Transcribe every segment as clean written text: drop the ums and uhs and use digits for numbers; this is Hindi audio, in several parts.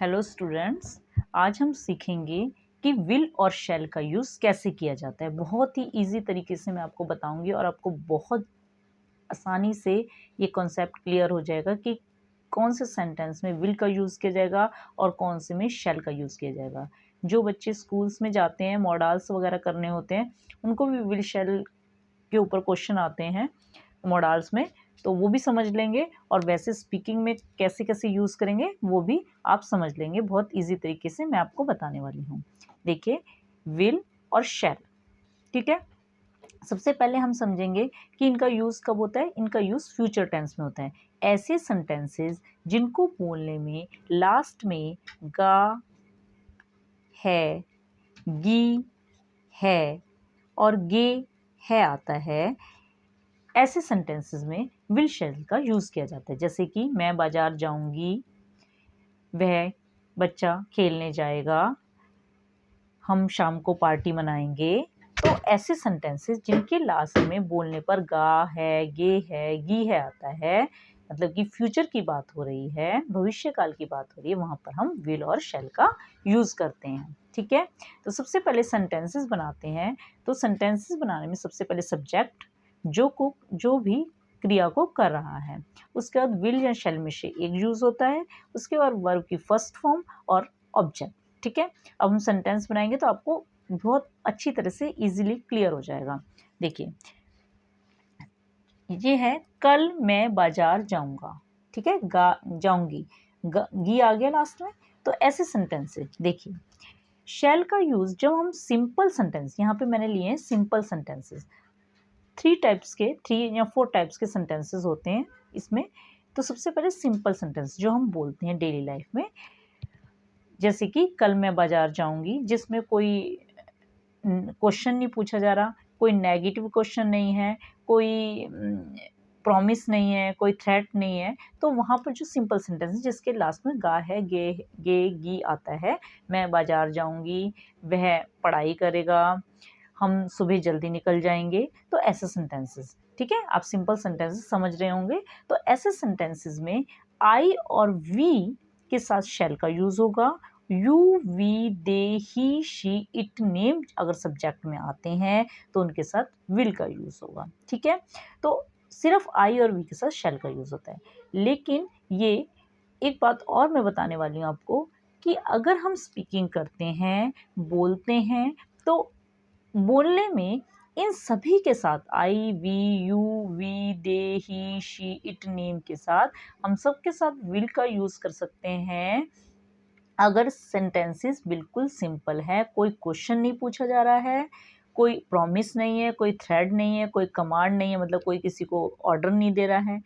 हेलो स्टूडेंट्स, आज हम सीखेंगे कि विल और शैल का यूज़ कैसे किया जाता है। बहुत ही इजी तरीके से मैं आपको बताऊंगी और आपको बहुत आसानी से ये कॉन्सेप्ट क्लियर हो जाएगा कि कौन से सेंटेंस में विल का यूज़ किया जाएगा और कौन से में शैल का यूज़ किया जाएगा। जो बच्चे स्कूल्स में जाते हैं, मॉडल्स वगैरह करने होते हैं, उनको भी विल शैल के ऊपर क्वेश्चन आते हैं मॉडल्स में, तो वो भी समझ लेंगे और वैसे स्पीकिंग में कैसे कैसे यूज़ करेंगे वो भी आप समझ लेंगे। बहुत इजी तरीके से मैं आपको बताने वाली हूँ। देखिए, विल और शैल, ठीक है। सबसे पहले हम समझेंगे कि इनका यूज़ कब होता है। इनका यूज़ फ्यूचर टेंस में होता है। ऐसे सेंटेंसेस जिनको बोलने में लास्ट में गा है, गी है और गे है आता है, ऐसे सेंटेंसेस में विल शैल का यूज़ किया जाता है। जैसे कि मैं बाजार जाऊंगी, वह बच्चा खेलने जाएगा, हम शाम को पार्टी मनाएंगे। तो ऐसे सेंटेंसेस जिनके लास्ट में बोलने पर गा है, गे है, गी है आता है, मतलब कि फ्यूचर की बात हो रही है, भविष्य काल की बात हो रही है, वहां पर हम विल और शैल का यूज़ करते हैं। ठीक है, तो सबसे पहले सेंटेंसेस बनाते हैं। तो सेंटेंसेस बनाने में सबसे पहले सब्जेक्ट जो भी क्रिया को कर रहा है, उसके बाद विल या शैल में से एक यूज़ होता है, उसके बाद वर्ब की फर्स्ट फॉर्म और ऑब्जेक्ट। ठीक है, अब हम सेंटेंस बनाएंगे तो आपको बहुत अच्छी तरह से इजीली क्लियर हो जाएगा। देखिए, ये है कल मैं बाजार जाऊंगा। ठीक है, जाऊंगी, गी आ गया लास्ट में। तो ऐसे सेंटेंस है। देखिए, शैल का यूज जब हम सिंपल सेंटेंस, यहाँ पे मैंने लिए हैं सिंपल सेंटेंसेस। थ्री या फोर टाइप्स के सेंटेंसेस होते हैं इसमें। तो सबसे पहले सिंपल सेंटेंस जो हम बोलते हैं डेली लाइफ में, जैसे कि कल मैं बाजार जाऊंगी, जिसमें कोई क्वेश्चन नहीं पूछा जा रहा, कोई नेगेटिव क्वेश्चन नहीं है, कोई प्रॉमिस नहीं है, कोई थ्रेट नहीं है। तो वहाँ पर जो सिंपल सेंटेंस है जिसके लास्ट में गा है, गे गी आता है, मैं बाजार जाऊंगी, वह पढ़ाई करेगा, हम सुबह जल्दी निकल जाएंगे। तो ऐसे सेंटेंसेस, ठीक है, आप सिंपल सेंटेंसेस समझ रहे होंगे। तो ऐसे सेंटेंसेस में आई और वी के साथ शैल का यूज होगा। You, we, they, he, she, it, name अगर सब्जेक्ट में आते हैं तो उनके साथ विल का यूज होगा। ठीक है, तो सिर्फ आई और वी के साथ शैल का यूज होता है। लेकिन ये एक बात और मैं बताने वाली हूँ आपको कि अगर हम स्पीकिंग करते हैं, बोलते हैं, तो बोलने में इन सभी के साथ I, we, you, we, they, he, she, it, name के साथ हम सब के साथ विल का यूज कर सकते हैं अगर सेंटेंसेस बिल्कुल सिंपल है, कोई क्वेश्चन नहीं पूछा जा रहा है, कोई प्रॉमिस नहीं है, कोई थ्रेड नहीं है, कोई कमांड नहीं है, मतलब कोई किसी को ऑर्डर नहीं दे रहा है,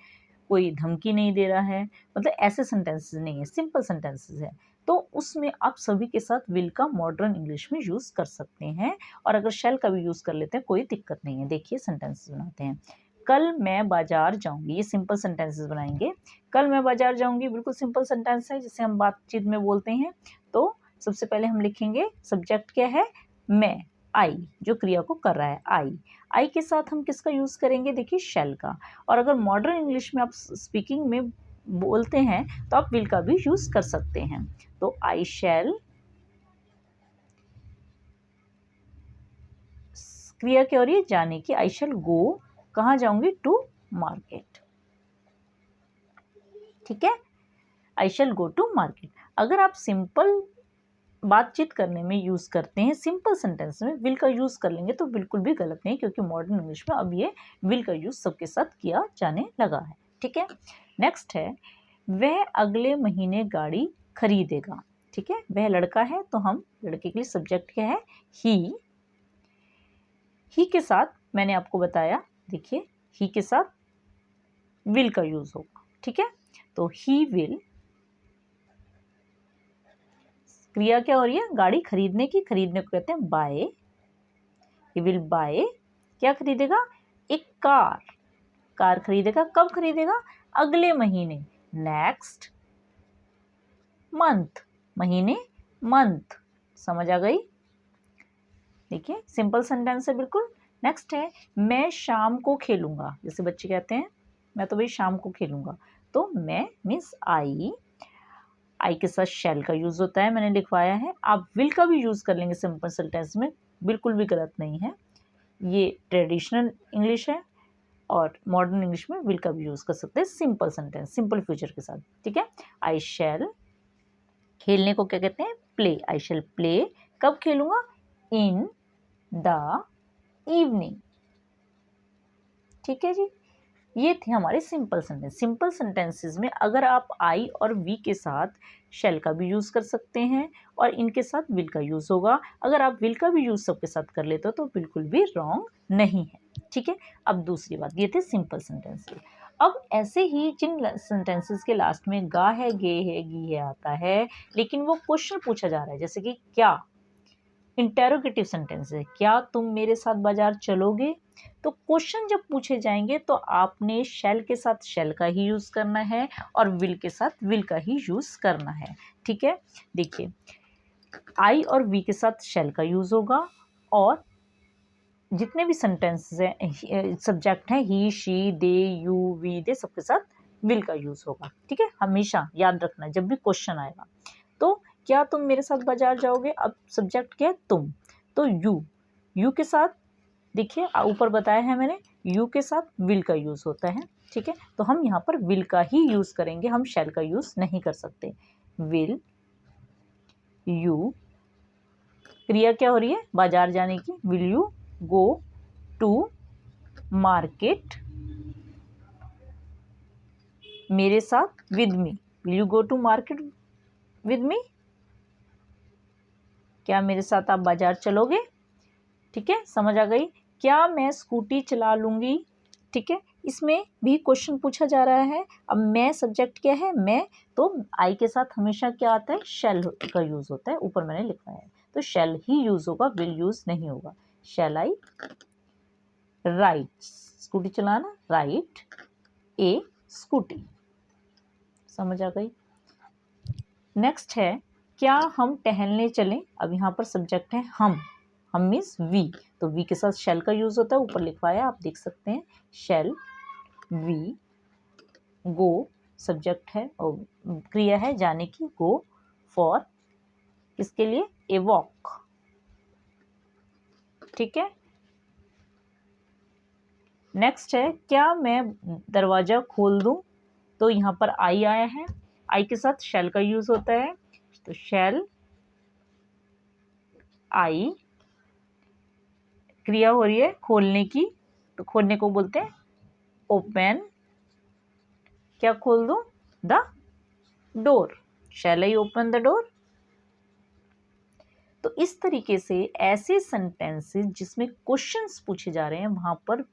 कोई धमकी नहीं दे रहा है, मतलब ऐसे सेंटेंसेस नहीं है, सिंपल सेंटेंसेस है। तो उसमें आप सभी के साथ विल का मॉडर्न इंग्लिश में यूज़ कर सकते हैं, और अगर शैल का भी यूज़ कर लेते हैं कोई दिक्कत नहीं है। देखिए, सेंटेंसेस बनाते हैं। कल मैं बाजार जाऊंगी, ये सिंपल सेंटेंसेस बनाएंगे। कल मैं बाजार जाऊंगी बिल्कुल सिंपल सेंटेंस है जिसे हम बातचीत में बोलते हैं। तो सबसे पहले हम लिखेंगे सब्जेक्ट क्या है, मैं, आई, जो क्रिया को कर रहा है आई के साथ हम किसका यूज करेंगे, देखिए शैल का। और अगर मॉडर्न इंग्लिश में आप स्पीकिंग में बोलते हैं तो आप विल का भी यूज कर सकते हैं। तो आई शैल, क्रिया क्या हो रही है, जाने की। आई शैल गो, कहाँ जाऊंगी, टू मार्केट। ठीक है, आई शैल गो टू मार्केट। अगर आप सिंपल बातचीत करने में यूज करते हैं, सिंपल सेंटेंस में विल का यूज कर लेंगे तो बिल्कुल भी गलत नहीं, क्योंकि मॉडर्न इंग्लिश में अब ये विल का यूज सबके साथ किया जाने लगा है। ठीक है, नेक्स्ट है वह अगले महीने गाड़ी खरीदेगा। ठीक है, वह लड़का है तो हम लड़के के लिए सब्जेक्ट क्या है, ही के साथ मैंने आपको बताया, देखिए ही के साथ विल का यूज होगा। ठीक है, तो ही विल, क्रिया क्या हो रही है, गाड़ी खरीदने की, खरीदने को कहते हैं बाय। ही विल बाय, क्या खरीदेगा, एक कार खरीदेगा। कब खरीदेगा, अगले महीने, नेक्स्ट मंथ, महीने, मंथ, समझ आ गई। देखिए, सिंपल सेंटेंस है बिल्कुल। नेक्स्ट है मैं शाम को खेलूंगा, जैसे बच्चे कहते हैं मैं तो भाई शाम को खेलूंगा। तो मैं मीन्स आई, आई के साथ शैल का यूज़ होता है, मैंने लिखवाया है। आप विल का भी यूज़ कर लेंगे सिंपल सेंटेंस में, बिल्कुल भी गलत नहीं है। ये ट्रेडिशनल इंग्लिश है और मॉडर्न इंग्लिश में विल का भी यूज़ कर सकते हैं सिंपल सेंटेंस, सिंपल फ्यूचर के साथ, ठीक है। आई शैल, खेलने को क्या कहते हैं? प्ले। आई शैल प्ले, कब खेलूंगा? इन द इवनिंग, ठीक है जी। ये थे हमारे सिंपल सेंटेंस। सिंपल सेंटेंसेस में अगर आप आई और वी के साथ शैल का भी यूज़ कर सकते हैं और इनके साथ विल का यूज़ होगा। अगर आप विल का भी यूज़ सबके साथ कर लेते हो तो बिल्कुल भी रॉन्ग नहीं है, ठीक है। अब दूसरी बात, ये थे सिंपल सेंटेंसेस। अब ऐसे ही जिन सेंटेंसेस के लास्ट में गा है, गे है, गी है आता है, लेकिन वो क्वेश्चन पूछा जा रहा है, जैसे कि क्या, इंटेरोगेटिव सेंटेंस है, क्या तुम मेरे साथ बाजार चलोगे? तो क्वेश्चन जब पूछे जाएंगे तो आपने शैल के साथ शैल का ही यूज़ करना है और विल के साथ विल का ही यूज़ करना है, ठीक है। देखिए, आई और वी के साथ शैल का यूज़ होगा और जितने भी सेंटेंसेस हैं, सब्जेक्ट हैं, ही, शी, दे, यू, वी, दे, सबके साथ विल का यूज़ होगा, ठीक है। हमेशा याद रखना जब भी क्वेश्चन आएगा। तो क्या तुम मेरे साथ बाजार जाओगे? अब सब्जेक्ट क्या है? तुम। तो यू के साथ, देखिए ऊपर बताया है मैंने, यू के साथ विल का यूज़ होता है, ठीक है। तो हम यहाँ पर विल का ही यूज़ करेंगे, हम शैल का यूज़ नहीं कर सकते। विल यू, क्रिया क्या हो रही है? बाजार जाने की। Will you go to market मेरे साथ with me? Will you go to market with me? क्या मेरे साथ आप बाजार चलोगे? ठीक है, समझ आ गई। क्या मैं स्कूटी चला लूँगी? ठीक है, इसमें भी क्वेश्चन पूछा जा रहा है। अब मैं सब्जेक्ट क्या है? मैं, तो आई के साथ हमेशा क्या आता है? शैल का यूज़ होता है, ऊपर मैंने लिखा है। तो शैल ही यूज़ होगा, विल यूज़ नहीं होगा। शैल आई राइट, स्कूटी चलाना, राइट ए स्कूटी। समझ आ गई। नेक्स्ट है, क्या हम टहलने चलें? अब यहाँ पर सब्जेक्ट है हम मीन्स वी, तो वी के साथ शैल का यूज़ होता है, ऊपर लिखवाया आप देख सकते हैं। शैल वी गो, सब्जेक्ट है और क्रिया है जाने की, गो फॉर, किसके लिए? ए वॉक, ठीक है। नेक्स्ट है, क्या मैं दरवाज़ा खोल दूं? तो यहाँ पर आई आया है, आई के साथ शैल का यूज़ होता है, तो शैल आई, क्रिया हो रही है खोलने की, तो खोलने को बोलते हैं ओपन। क्या खोल दूं? The door. Shall I open the door? तो इस तरीके से ऐसे सेंटेंसेस जिसमें क्वेश्चंस पूछे जा रहे हैं वहां पर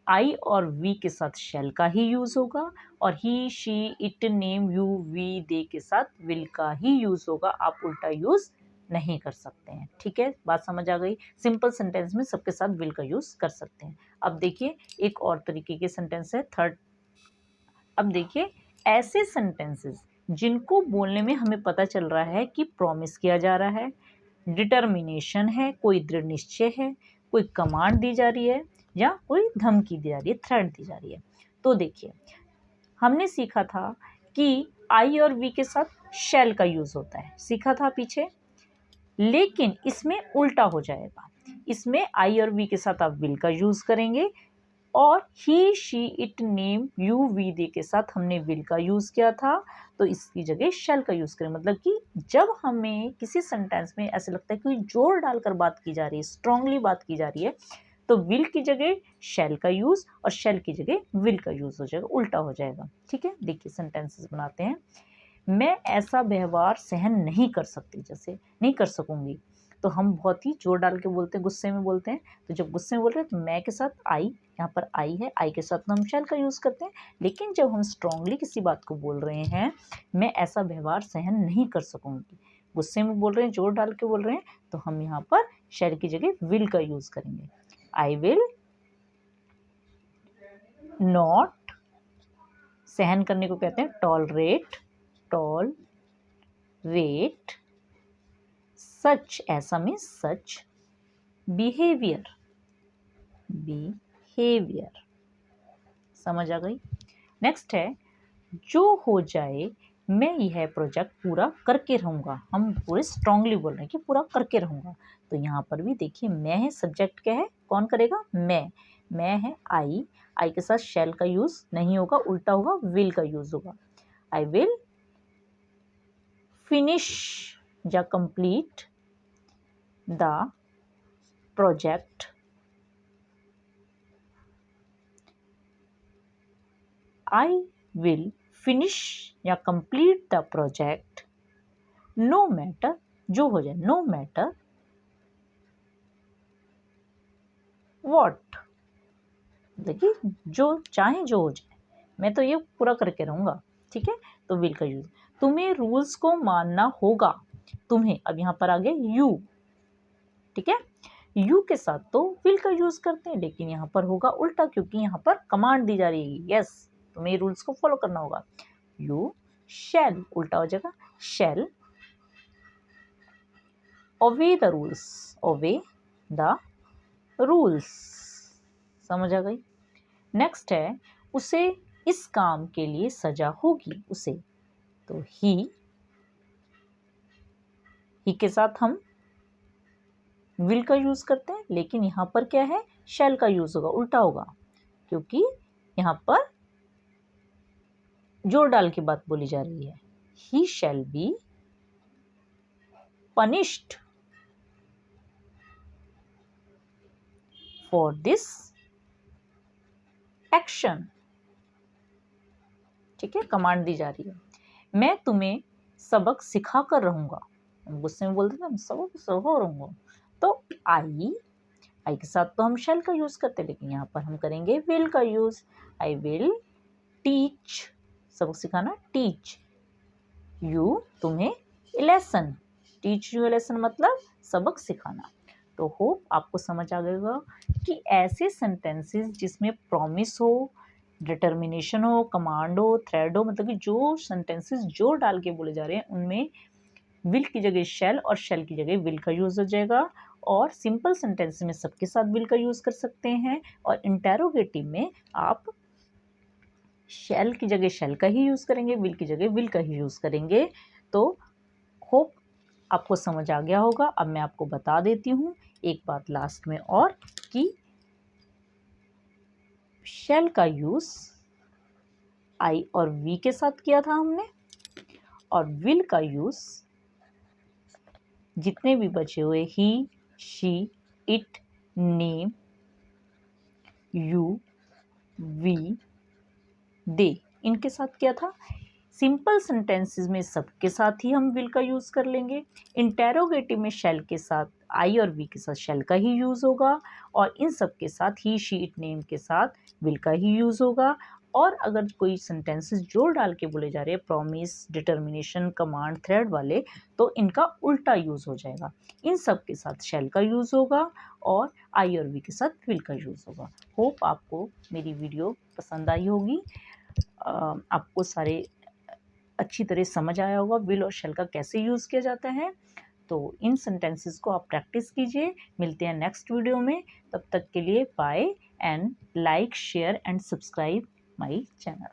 आई और वी के साथ शैल का ही यूज होगा और he, she, it, name, you, we, they के साथ विल का ही यूज होगा। आप उल्टा यूज नहीं कर सकते हैं, ठीक है। बात समझ आ गई। सिंपल सेंटेंस में सबके साथ विल का यूज कर सकते हैं। अब देखिए एक और तरीके के सेंटेंस है, थर्ड। अब देखिए ऐसे सेंटेंसेस जिनको बोलने में हमें पता चल रहा है कि प्रॉमिस किया जा रहा है, डिटर्मिनेशन है, कोई दृढ़ निश्चय है, कोई कमांड दी जा रही है या कोई धमकी दी जा रही है, थ्रेट दी जा रही है। तो देखिए हमने सीखा था कि आई और वी के साथ शैल का यूज होता है, सीखा था पीछे, लेकिन इसमें उल्टा हो जाएगा। इसमें आई और वी के साथ आप विल का यूज करेंगे और he, she, it, name, you, we, they के साथ हमने विल का यूज़ किया था, तो इसकी जगह शैल का यूज़ करें। मतलब कि जब हमें किसी सेंटेंस में ऐसे लगता है कि जोर डालकर बात की जा रही है, स्ट्रांगली बात की जा रही है, तो विल की जगह शैल का यूज़ और शैल की जगह विल का यूज़ हो जाएगा, उल्टा हो जाएगा, ठीक है। देखिए सेंटेंसेस बनाते हैं। मैं ऐसा व्यवहार सहन नहीं कर सकती, जैसे नहीं कर सकूंगी, तो हम बहुत ही जोर डाल के बोलते हैं, गुस्से में बोलते हैं। तो जब गुस्से में बोल रहे हैं तो मैं के साथ आई, यहाँ पर आई है, आई के साथ हम शैल का यूज़ करते हैं। लेकिन जब हम स्ट्रांगली किसी बात को बोल रहे हैं, मैं ऐसा व्यवहार सहन नहीं कर सकूंगी, गुस्से में बोल रहे हैं, जोर डाल के बोल रहे हैं, तो हम यहाँ पर शैल की जगह विल का यूज़ करेंगे। आई विल नॉट, सहन करने को कहते हैं टॉलरेट, टॉलरेट सच, ऐसा मीन्स सच बिहेवियर, बिहेवियर। समझ आ गई। नेक्स्ट है, जो हो जाए मैं यह प्रोजेक्ट पूरा करके रहूँगा। हम पूरे स्ट्रांगली बोल रहे हैं कि पूरा करके रहूँगा। तो यहाँ पर भी देखिए मैं है, सब्जेक्ट क्या है, कौन करेगा, मैं है आई के साथ शैल का यूज़ नहीं होगा, उल्टा होगा, विल का यूज़ होगा। आई विल फिनिश या complete the project I will finish या complete the project no matter, जो हो जाए, नो मैटर वॉट, देखिए जो चाहे जो हो जाए, मैं तो ये पूरा करके रहूँगा। ठीक है, तो विल का यूज, तुम्हें रूल्स को मानना होगा, तुम्हें, अब यहाँ पर आ गया यू। ठीक है, यू के साथ तो विल का यूज करते हैं, लेकिन यहाँ पर होगा उल्टा, क्योंकि यहाँ पर कमांड दी जा रही है। यस, तुम्हें रूल्स को फॉलो करना होगा। यू शैल, उल्टा हो जाएगा shall obey the rules, obey the rules, समझ आ गई। नेक्स्ट है, उसे इस काम के लिए सजा होगी, उसे, तो ही के साथ हम विल का यूज करते हैं, लेकिन यहाँ पर क्या है, शैल का यूज होगा, उल्टा होगा, क्योंकि यहाँ पर जोर डाल के बात बोली जा रही है। He shall be punished for this action. ठीक है, कमांड दी जा रही है। मैं तुम्हें सबक सिखा कर रहूंगा, गुस्से में बोलते थे सबक सिखा रहूंगा, तो आई के साथ तो हम शैल का यूज करते हैं, लेकिन यहाँ पर हम करेंगे विल का यूज। आई विल टीच, सबक सिखाना, टीच यू, तुम्हें, लेसन, टीच यू लेसन मतलब सबक सिखाना। तो होप आपको समझ आ गएगा कि ऐसे सेंटेंसेस जिसमें प्रॉमिस हो, डिटर्मिनेशन हो, कमांड हो, थ्रेड हो, मतलब कि जो सेंटेंसेस जोर डाल के बोले जा रहे हैं उनमें विल की जगह शैल और शैल की जगह विल का यूज हो जाएगा। और सिंपल सेंटेंस में सबके साथ विल का यूज कर सकते हैं, और इंटेरोगेटिव में आप शैल की जगह शैल का ही यूज करेंगे, विल की जगह विल का ही यूज करेंगे। तो होप आपको समझ आ गया होगा। अब मैं आपको बता देती हूँ एक बात लास्ट में और, कि शैल का यूज आई और वी के साथ किया था हमने, और विल का यूज जितने भी बचे हुए he, she, it, name, you, we, they, इनके साथ किया था। सिंपल सेंटेंसेस में सबके साथ ही हम विल का यूज कर लेंगे। इंटेरोगेटिव में शैल के साथ, आई और वी के साथ शैल का ही यूज होगा, और इन सब के साथ ही, शी, इट, नेम के साथ विल का ही यूज होगा। और अगर कोई सेंटेंसेस जोड़ डाल के बोले जा रहे हैं, प्रॉमिस, डिटर्मिनेशन, कमांड, थ्रेड वाले, तो इनका उल्टा यूज हो जाएगा। इन सब के साथ शैल का यूज होगा, और आई और वी के साथ विल का यूज होगा। होप आपको मेरी वीडियो पसंद आई होगी, आपको सारे अच्छी तरह समझ आया होगा विल और शैल का कैसे यूज़ किया जाता है। तो इन सेंटेंसेस को आप प्रैक्टिस कीजिए। मिलते हैं नेक्स्ट वीडियो में, तब तक के लिए bye, and like, share and subscribe my channel.